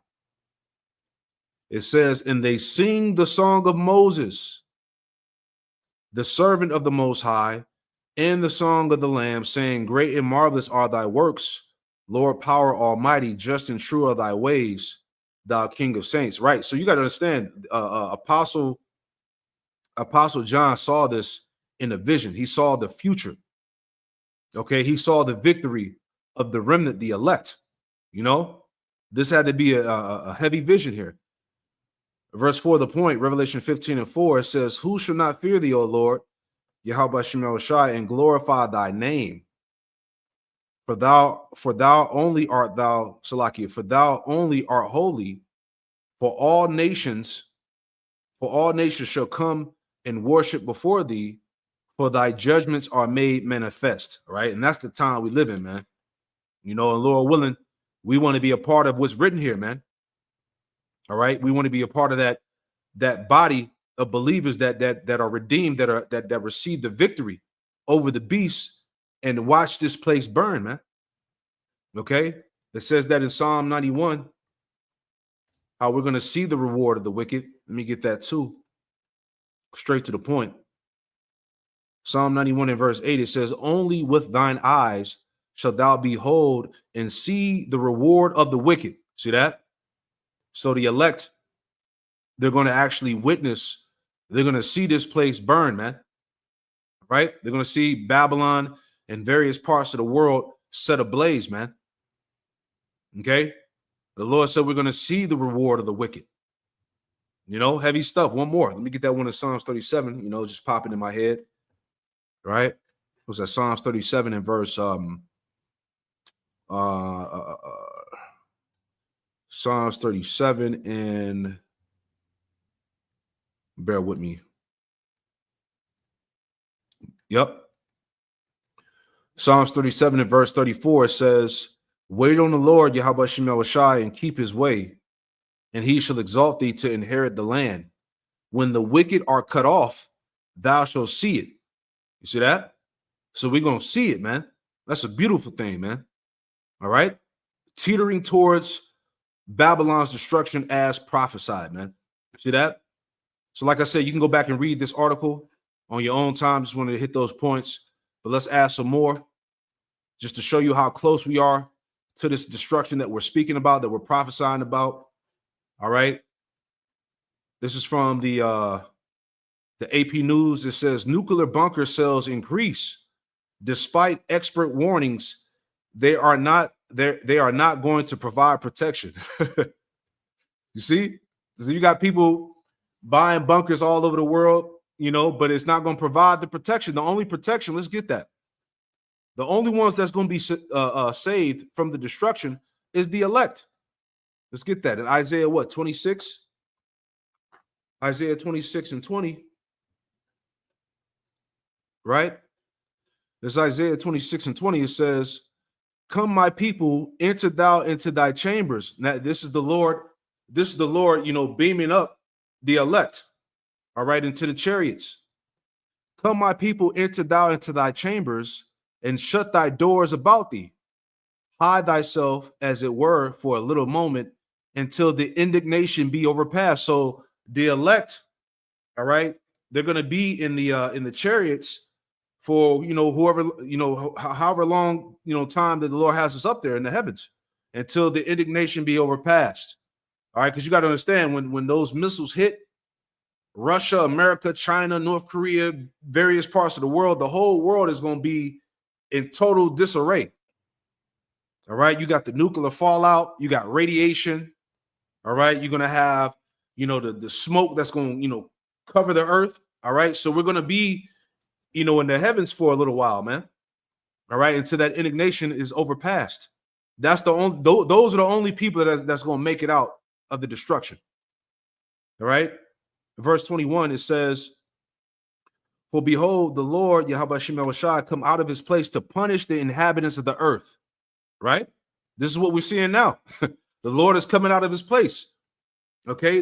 It says, and they sing the song of Moses, the servant of the Most High, and the song of the Lamb, saying, great and marvelous are thy works, Lord power almighty, just and true are thy ways, thou King of saints. Right. So you got to understand, Apostle John saw this in a vision. He saw the future. Okay. He saw the victory of the remnant, the elect. You know, this had to be a heavy vision here. Verse 4, the point, Revelation 15 and 4, it says, who shall not fear thee, O Lord, Yahweh Shemel Shai, and glorify thy name? For thou only art thou, Salakia, for thou only art holy, for all nations shall come and worship before thee, for thy judgments are made manifest. Right. And that's the time we live in, man. You know, and Lord willing, we want to be a part of what's written here, man. All right. We want to be a part of that body of believers that are redeemed, that receive the victory over the beast, and watch this place burn, man. Okay. It says that in Psalm 91, how we're going to see the reward of the wicked. Let me get that too. Straight to the point. Psalm 91 and verse 8, it says, only with thine eyes shalt thou behold and see the reward of the wicked. See that? So the elect, they're going to actually witness, they're going to see this place burn, man. Right? They're going to see Babylon and various parts of the world set ablaze, man. Okay? The Lord said we're going to see the reward of the wicked. You know, heavy stuff. One more. Let me get that one in Psalms 37, you know, just popping in my head. Right? It was that Psalms 37 and verse Psalms 37 and bear with me. Yep. Psalms 37 and verse 34 says, wait on the Lord, Yahweh Shemel Shai, and keep his way, and he shall exalt thee to inherit the land. When the wicked are cut off, thou shalt see it. You see that? So we're going to see it, man. That's a beautiful thing, man. All right. Teetering towards Babylon's destruction as prophesied, man. See that? So like I said, you can go back and read this article on your own time. Just wanted to hit those points, but let's add some more just to show you how close we are to this destruction that we're speaking about, that we're prophesying about. All right. This is from the AP News. It says nuclear bunker sales increase despite expert warnings. They are not going to provide protection. You see? So you got people buying bunkers all over the world, you know, but it's not going to provide the protection. The only protection, let's get that. The only ones that's going to be saved from the destruction is the elect. Let's get that. In Isaiah, what, 26? Isaiah 26 and 20. Right? There's Isaiah 26 and 20. It says, Come, my people, enter thou into thy chambers. Now, this is the Lord, beaming up the elect, all right, into the chariots. Come, my people, enter thou into thy chambers, and shut thy doors about thee. Hide thyself, as it were, for a little moment, until the indignation be overpassed. So the elect, all right, they're going to be in the chariots for however long time that the Lord has us up there in the heavens, until the indignation be overpassed. All right, because you got to understand, when those missiles hit Russia, America, China, North Korea, various parts of the world, the whole world is going to be in total disarray. All right, you got the nuclear fallout, you got radiation. All right, you're going to have the smoke that's going to cover the earth. All right, so we're going to be in the heavens for a little while, man. All right, until that indignation is overpassed. Those are the only people that's going to make it out of the destruction. All right, verse 21, it says, for behold, the Lord Yahweh Shem Shai come out of his place to punish the inhabitants of the earth. Right, this is what we're seeing now. The Lord is coming out of his place. Okay,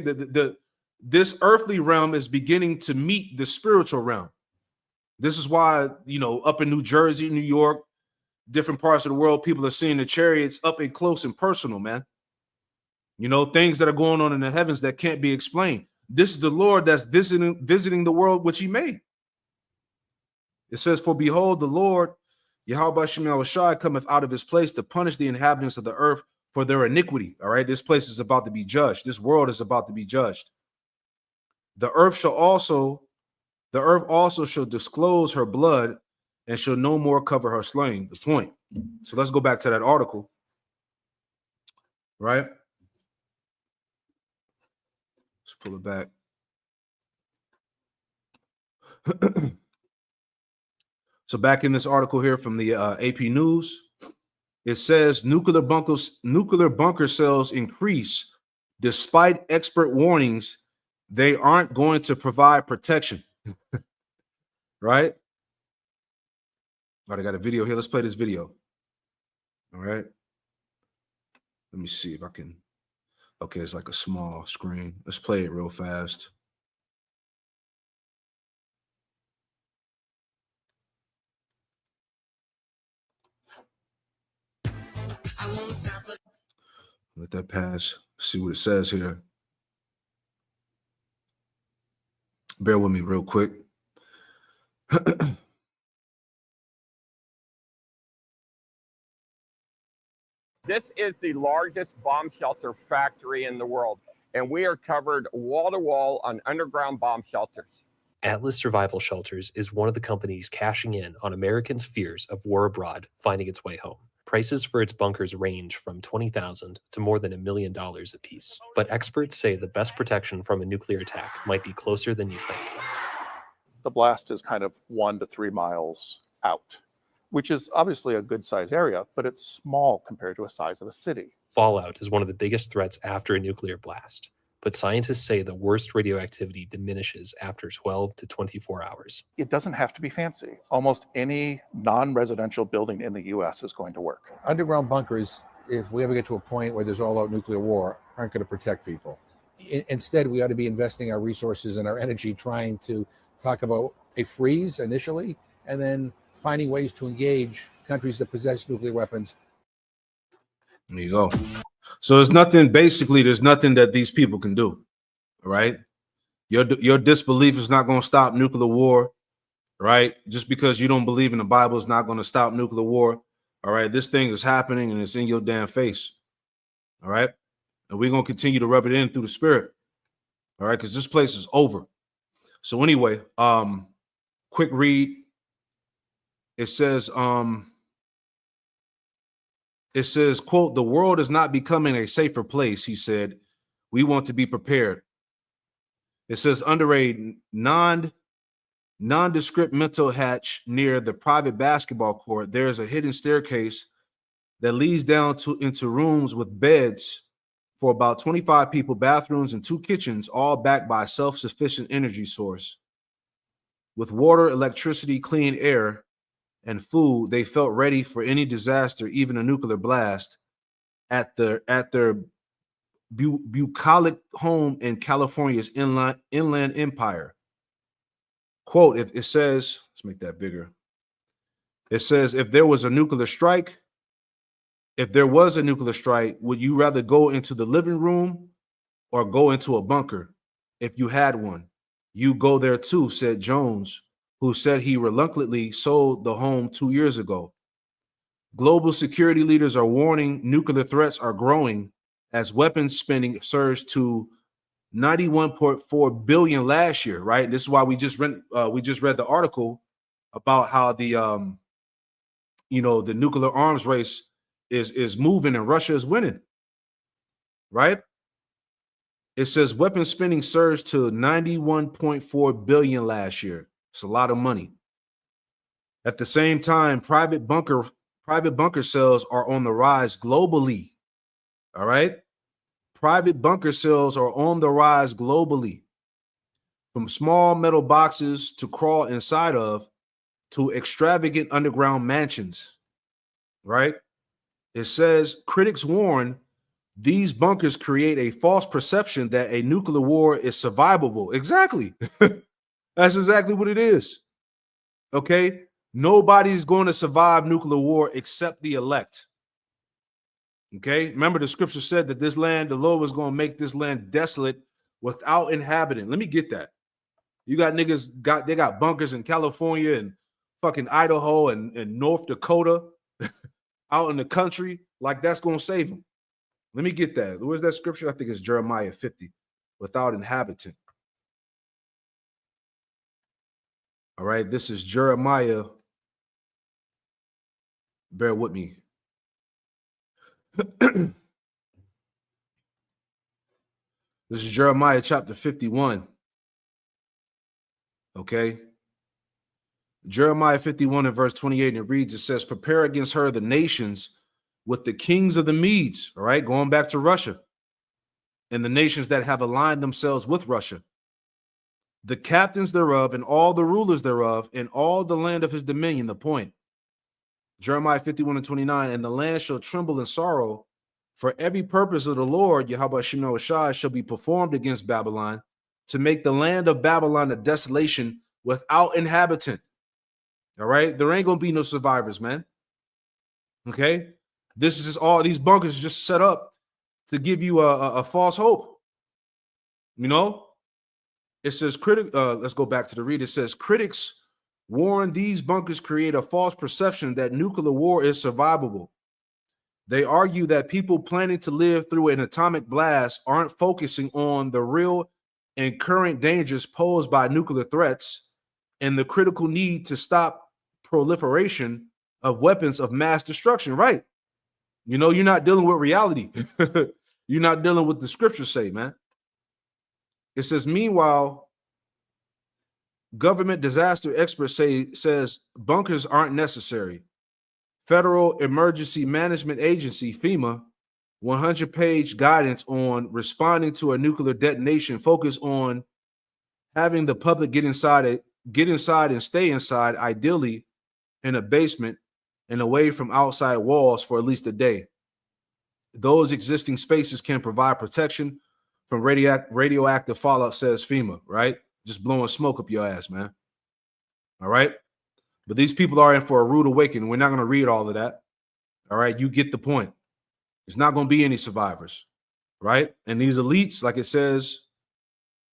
this earthly realm is beginning to meet the spiritual realm. This is why, up in New Jersey, New York, different parts of the world, people are seeing the chariots up and close and personal, man. Things that are going on in the heavens that can't be explained. This is the Lord that's visiting the world which he made. It says, for behold, the Lord Yahweh Shem Shai cometh out of his place to punish the inhabitants of the earth for their iniquity. All right, this place is about to be judged. This world is about to be judged. The earth also shall disclose her blood, and shall no more cover her slain. The point. So let's go back to that article. Right? Let's pull it back. So back in this article here from the AP News, it says nuclear bunker cells increase despite expert warnings they aren't going to provide protection. Right? All right, I got a video here. Let's play this video. All right. Let me see if I can. Okay, it's like a small screen. Let's play it real fast. Let that pass. See what it says here. Bear with me real quick. This is the largest bomb shelter factory in the world, and we are covered wall to wall on underground bomb shelters. Atlas Survival Shelters is one of the companies cashing in on Americans' fears of war abroad finding its way home. Prices for its bunkers range from $20,000 to more than $1 million a piece. But experts say the best protection from a nuclear attack might be closer than you think. The blast is kind of 1 to 3 miles out, which is obviously a good size area, but it's small compared to the size of a city. Fallout is one of the biggest threats after a nuclear blast, but scientists say the worst radioactivity diminishes after 12 to 24 hours. It doesn't have to be fancy. Almost any non-residential building in the U.S. is going to work. Underground bunkers, if we ever get to a point where there's all-out nuclear war, aren't going to protect people. Instead, we ought to be investing our resources and our energy trying to talk about a freeze initially, and then finding ways to engage countries that possess nuclear weapons. There you go. So there's nothing that these people can do, right? Your disbelief is not going to stop nuclear war, right? Just because you don't believe in the Bible is not going to stop nuclear war, all right? This thing is happening and it's in your damn face, all right? And we're going to continue to rub it in through the spirit, all right? Because this place is over. So anyway, quick read. It says, quote, the world is not becoming a safer place, he said. We want to be prepared. It says under a nondescript mental hatch near the private basketball court, there is a hidden staircase that leads down into rooms with beds for about 25 people, bathrooms, and 2 kitchens, all backed by a self-sufficient energy source with water, electricity, clean air, and food, they felt ready for any disaster, even a nuclear blast, at their bucolic home in California's inland empire. Quote, it says, let's make that bigger. It says, if there was a nuclear strike, would you rather go into the living room or go into a bunker? If you had one, you go there too, said Jones, who said he reluctantly sold the home 2 years ago. Global security leaders are warning nuclear threats are growing as weapons spending surged to 91.4 billion last year, right? This is why we just read the article about how the the nuclear arms race is moving and Russia is winning, right? It says weapons spending surged to 91.4 billion last year. It's a lot of money. At the same time, private bunker sales are on the rise globally. All right? Private bunker sales are on the rise globally. From small metal boxes to crawl inside of to extravagant underground mansions. Right? It says critics warn these bunkers create a false perception that a nuclear war is survivable. Exactly. That's exactly what it is. Okay? Nobody's going to survive nuclear war except the elect. Okay? Remember, the scripture said that this land, the Lord was going to make this land desolate without inhabitant. Let me get that. You got niggas, they got bunkers in California and fucking Idaho and North Dakota out in the country. Like, that's going to save them. Let me get that. Where's that scripture? I think it's Jeremiah 50. Without inhabitant. All right, this is Jeremiah. Bear with me. This is Jeremiah chapter 51. Okay. Jeremiah 51 and verse 28, and it reads, it says, prepare against her the nations with the kings of the Medes, all right, going back to Russia, and the nations that have aligned themselves with Russia, the captains thereof and all the rulers thereof and all the land of his dominion. The point, Jeremiah 51 and 29, and the land shall tremble in sorrow, for every purpose of the Lord, Yahweh Shemel Shai, shall be performed against Babylon, to make the land of Babylon a desolation without inhabitant. All right, there ain't gonna be no survivors, man. Okay, this is just all these bunkers just set up to give you a false hope. You know, it says let's go back to the read. It says critics warn these bunkers create a false perception that nuclear war is survivable. They argue that people planning to live through an atomic blast aren't focusing on the real and current dangers posed by nuclear threats and the critical need to stop proliferation of weapons of mass destruction. Right? You know, you're not dealing with reality. You're not dealing with the scriptures say, man. It says, meanwhile, government disaster experts says bunkers aren't necessary. Federal Emergency Management Agency, FEMA, 100-page guidance on responding to a nuclear detonation focus on having the public get inside and stay inside, ideally in a basement and away from outside walls for at least a day. Those existing spaces can provide protection from radioactive fallout, says FEMA, right? Just blowing smoke up your ass, man. All right? But these people are in for a rude awakening. We're not going to read all of that. All right? You get the point. There's not going to be any survivors, right? And these elites, like it says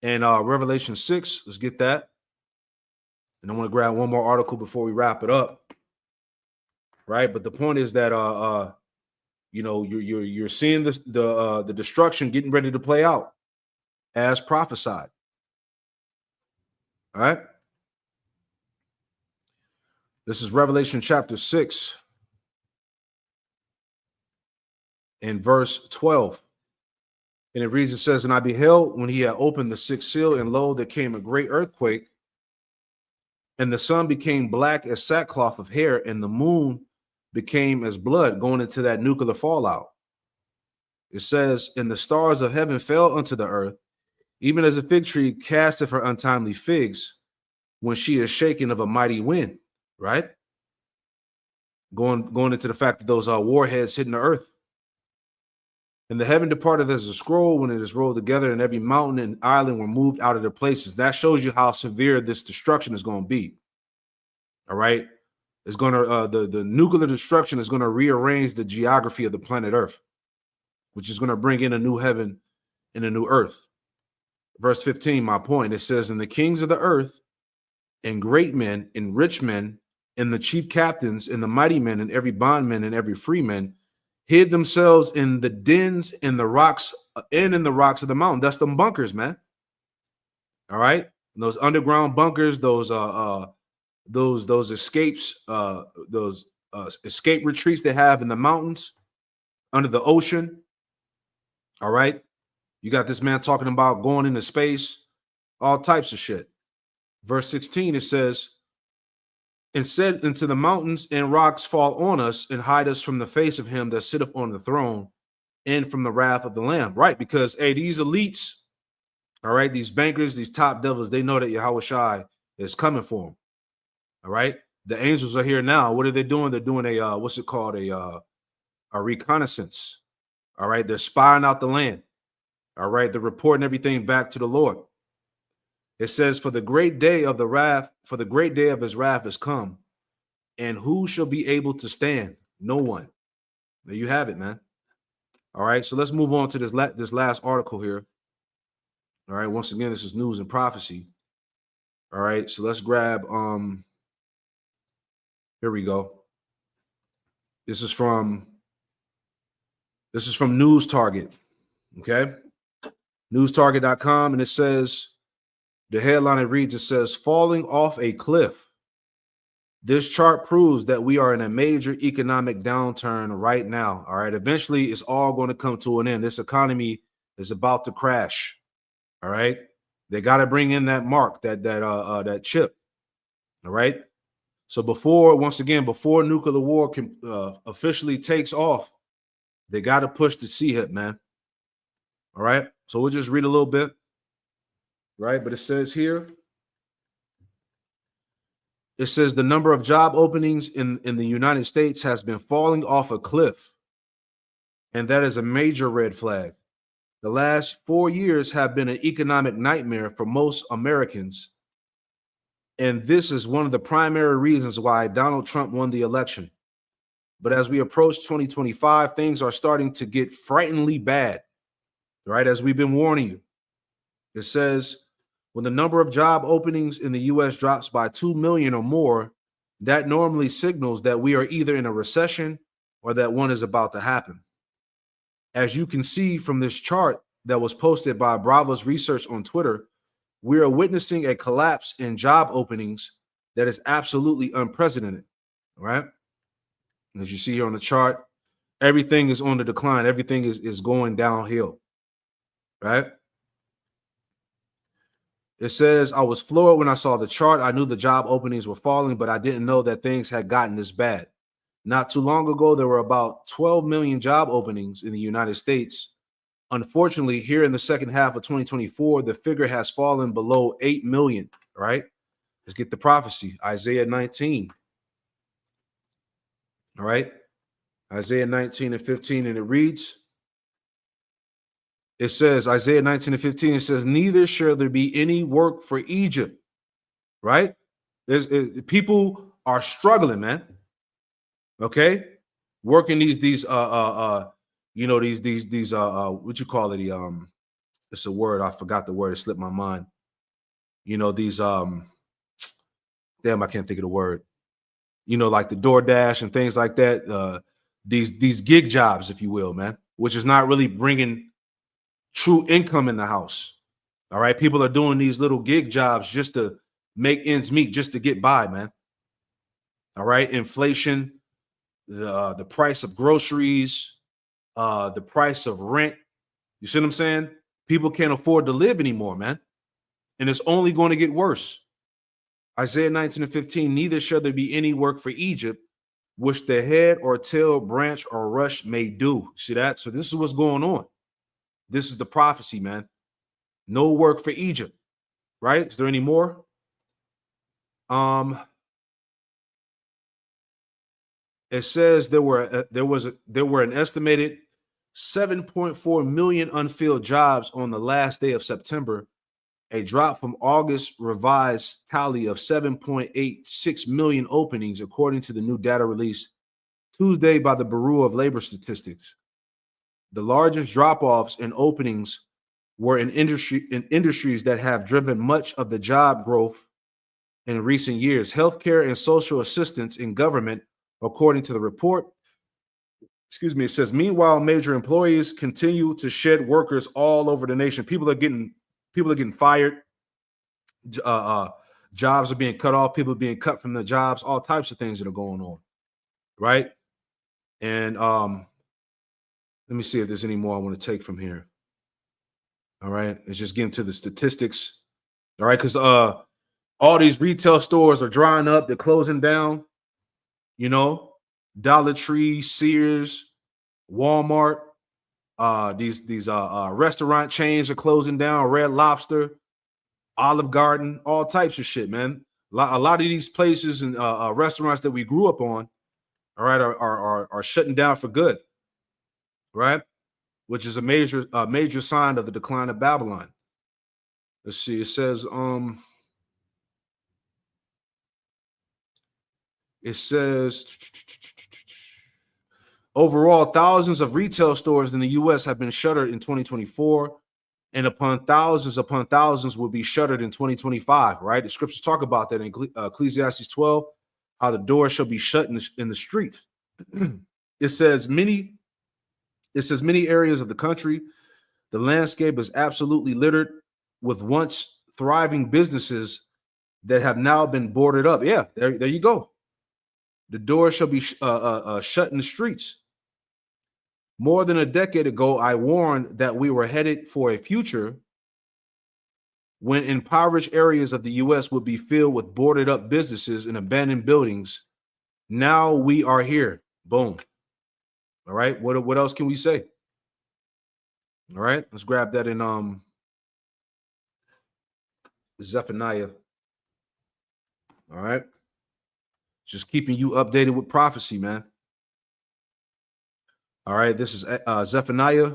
in Revelation 6, let's get that. And I want to grab one more article before we wrap it up, right? But the point is that you're seeing the destruction getting ready to play out as prophesied. All right. This is Revelation chapter 6 and verse 12. And it reads, it says, and I beheld when he had opened the sixth seal, and lo, there came a great earthquake, and the sun became black as sackcloth of hair, and the moon became as blood, going into that nuclear fallout. It says, and the stars of heaven fell unto the earth, even as a fig tree casteth her untimely figs when she is shaken of a mighty wind, right? going into the fact that those warheads hitting the earth. And the heaven departed as a scroll when it is rolled together, and every mountain and island were moved out of their places. That shows you how severe this destruction is going to be. All right. It's going to, the nuclear destruction is going to rearrange the geography of the planet Earth, which is going to bring in a new heaven and a new earth. Verse 15, my point, it says, and the kings of the earth and great men and rich men and the chief captains and the mighty men and every bondman and every freeman hid themselves in the dens in the rocks and in the rocks of the mountain. That's them bunkers, man. All right. And those underground bunkers, those escapes, those escape retreats they have in the mountains under the ocean. All right. You got this man talking about going into space, all types of shit. Verse 16, it says, and said into the mountains and rocks fall on us and hide us from the face of him that sitteth on the throne and from the wrath of the Lamb. Right, because, hey, these elites, all right, these bankers, these top devils, they know that Yahweh Shai is coming for them. All right, the angels are here now. What are they doing? They're doing a, what's it called? A reconnaissance. All right, they're spying out the land. All right, they're reporting everything back to the Lord. It says, for the great day of the wrath, for the great day of his wrath is come, and who shall be able to stand? No one. There you have it, man. All right, so let's move on to this last article here. All right, once again, this is news and prophecy. All right, so let's grab, here we go. This is from News Target, okay? NewsTarget.com, and it says, the headline it reads, it says, falling off a cliff. This chart proves that we are in a major economic downturn right now. All right. Eventually, it's all going to come to an end. This economy is about to crash. All right. They got to bring in that mark, that chip. All right. So before nuclear war can officially takes off, they got to push the C-hip, man. All right. So we'll just read a little bit. Right. But it says here, it says the number of job openings in the United States has been falling off a cliff. And that is a major red flag. The last 4 years have been an economic nightmare for most Americans. And this is one of the primary reasons why Donald Trump won the election. But as we approach 2025, things are starting to get frighteningly bad. Right. As we've been warning you. It says, when the number of job openings in the U.S. drops by 2 million or more, that normally signals that we are either in a recession or that one is about to happen. As you can see from this chart that was posted by Bravo's Research on Twitter, we are witnessing a collapse in job openings that is absolutely unprecedented. All right. And as you see here on the chart, everything is on the decline. Everything is going downhill. Right. It says, I was floored when I saw the chart. I knew the job openings were falling, but I didn't know that things had gotten this bad. Not too long ago, there were about 12 million job openings in the United States. Unfortunately, here in the second half of 2024, the figure has fallen below 8 million, right? Let's get the prophecy, Isaiah 19. All right, Isaiah 19 and 15, and it reads, it says, Isaiah 19 and 15, it says, neither shall there be any work for Egypt, right? People are struggling, man. Okay, working these what you call it? It's a word, I forgot the word, it slipped my mind. These damn, I can't think of the word. Like the DoorDash and things like that. These gig jobs, if you will, man, which is not really bringing true income in the house. All right. People are doing these little gig jobs just to make ends meet, just to get by, man. All right. Inflation, the price of groceries, the price of rent. You see what I'm saying? People can't afford to live anymore, man. And it's only going to get worse. Isaiah 19 and 15, neither shall there be any work for Egypt, which the head or tail, branch or rush may do. See that? So this is what's going on. This is the prophecy, man. No work for Egypt, right? Is there any more? it says there were an estimated 7.4 million unfilled jobs on the last day of September, a drop from August revised tally of 7.86 million openings, according to the new data released Tuesday by the Bureau of Labor Statistics. The largest drop-offs in openings were in industries that have driven much of the job growth in recent years: healthcare and social assistance in government, according to the report. Excuse me. It says, meanwhile, major employees continue to shed workers all over the nation. People are getting fired. Jobs are being cut off. People are being cut from their jobs. All types of things that are going on, right? And let me see if there's any more I want to take from here. All right, let's just get into the statistics. All right, because all these retail stores are drying up. They're closing down. You know, Dollar Tree, Sears, Walmart. These restaurant chains are closing down. Red Lobster, Olive Garden, all types of shit, man. A lot of these places and restaurants that we grew up on, all right, are shutting down for good, right? Which is a major sign of the decline of Babylon. Let's see. It says overall, thousands of retail stores in the U.S. have been shuttered in 2024, and upon thousands will be shuttered in 2025. Right? The scriptures talk about that in Ecclesiastes 12, how the door shall be shut in the street. It says many areas of the country, the landscape is absolutely littered with once thriving businesses that have now been boarded up. Yeah, there you go. The door shall be shut in the streets. More than a decade ago, I warned that we were headed for a future when impoverished areas of the U.S. would be filled with boarded up businesses and abandoned buildings. Now we are here. Boom. All right. What else can we say? All right. Let's grab that in Zephaniah. All right. Just keeping you updated with prophecy, man. All right. This is Zephaniah.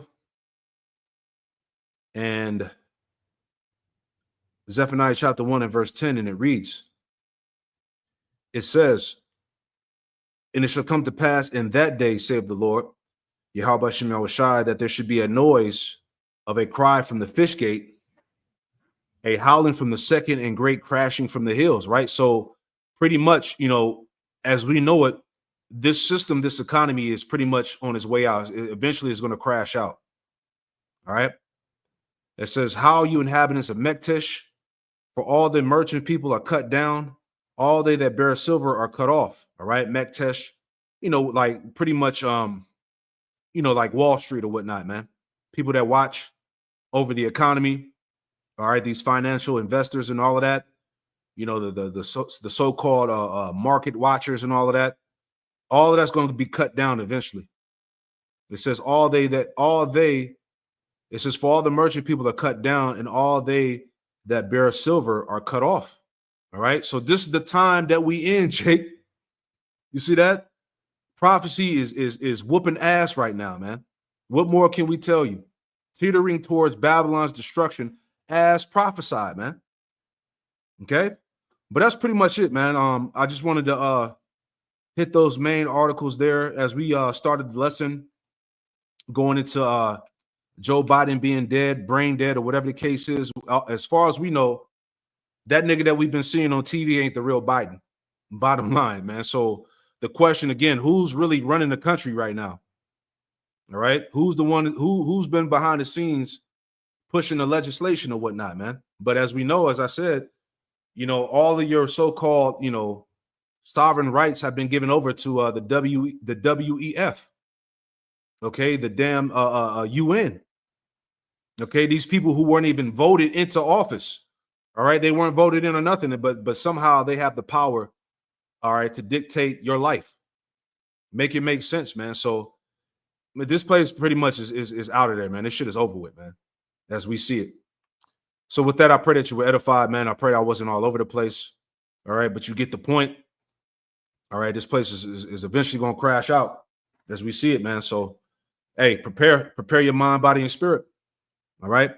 And Zephaniah chapter 1 and verse 10, and it reads, it says, and it shall come to pass in that day, saith the Lord, Yahweh Shem Yahushai, that there should be a noise of a cry from the fish gate, a howling from the second, and great crashing from the hills, right? So pretty much, you know, as we know it, this system, this economy is pretty much on its way out. It eventually is going to crash out. All right. It says, how you inhabitants of Mektesh, for all the merchant people are cut down, all they that bear silver are cut off. All right. Mektesh, you know, like pretty much, you know, like Wall Street or whatnot, man. People that watch over the economy. All right. These financial investors and all of that, you know, the so-called market watchers and all of that. All of that's going to be cut down eventually. It says it says for all the merchant people are cut down, and all they that bear silver are cut off. All right. So this is the time that we in, Jake. You see that? Prophecy is whooping ass right now, man. What more can we tell you? Teetering towards Babylon's destruction as prophesied, man. Okay. But that's pretty much it, man. I just wanted to hit those main articles there as we started the lesson going into Joe Biden being dead, brain dead, or whatever the case is. As far as we know, that nigga that we've been seeing on TV ain't the real Biden. Bottom line, man. So the question again, who's really running the country right now? All right. Who's the one who's been behind the scenes pushing the legislation or whatnot, man? But as we know, as I said, you know, all of your so-called, you know, sovereign rights have been given over to the WEF. Okay, the damn UN. Okay, these people who weren't even voted into office. All right, they weren't voted in or nothing, but somehow they have the power, all right, to dictate your life. Make it make sense, man. So this place pretty much is out of there, man. This shit is over with, man, as we see it. So with that, I pray that you were edified, man. I pray I wasn't all over the place. All right, but you get the point. All right, this place is eventually going to crash out as we see it, man. So, hey, prepare your mind, body, and spirit. All right.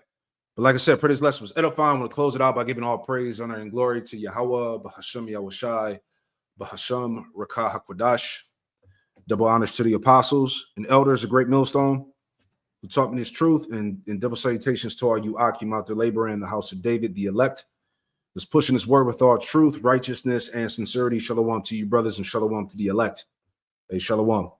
But like I said, pretty this lesson was edifying. I'm going to close it out by giving all praise, honor, and glory to Yahweh, Bahashem Yahushai, Bahashem Rakah HaKwadash. Double honors to the apostles and elders, a great millstone, who taught me this truth, and double salutations to all you Akim out there laboring in the house of David, the elect, who's pushing this word with all truth, righteousness, and sincerity. Shalom to you, brothers, and shalom to the elect. Hey, shalom.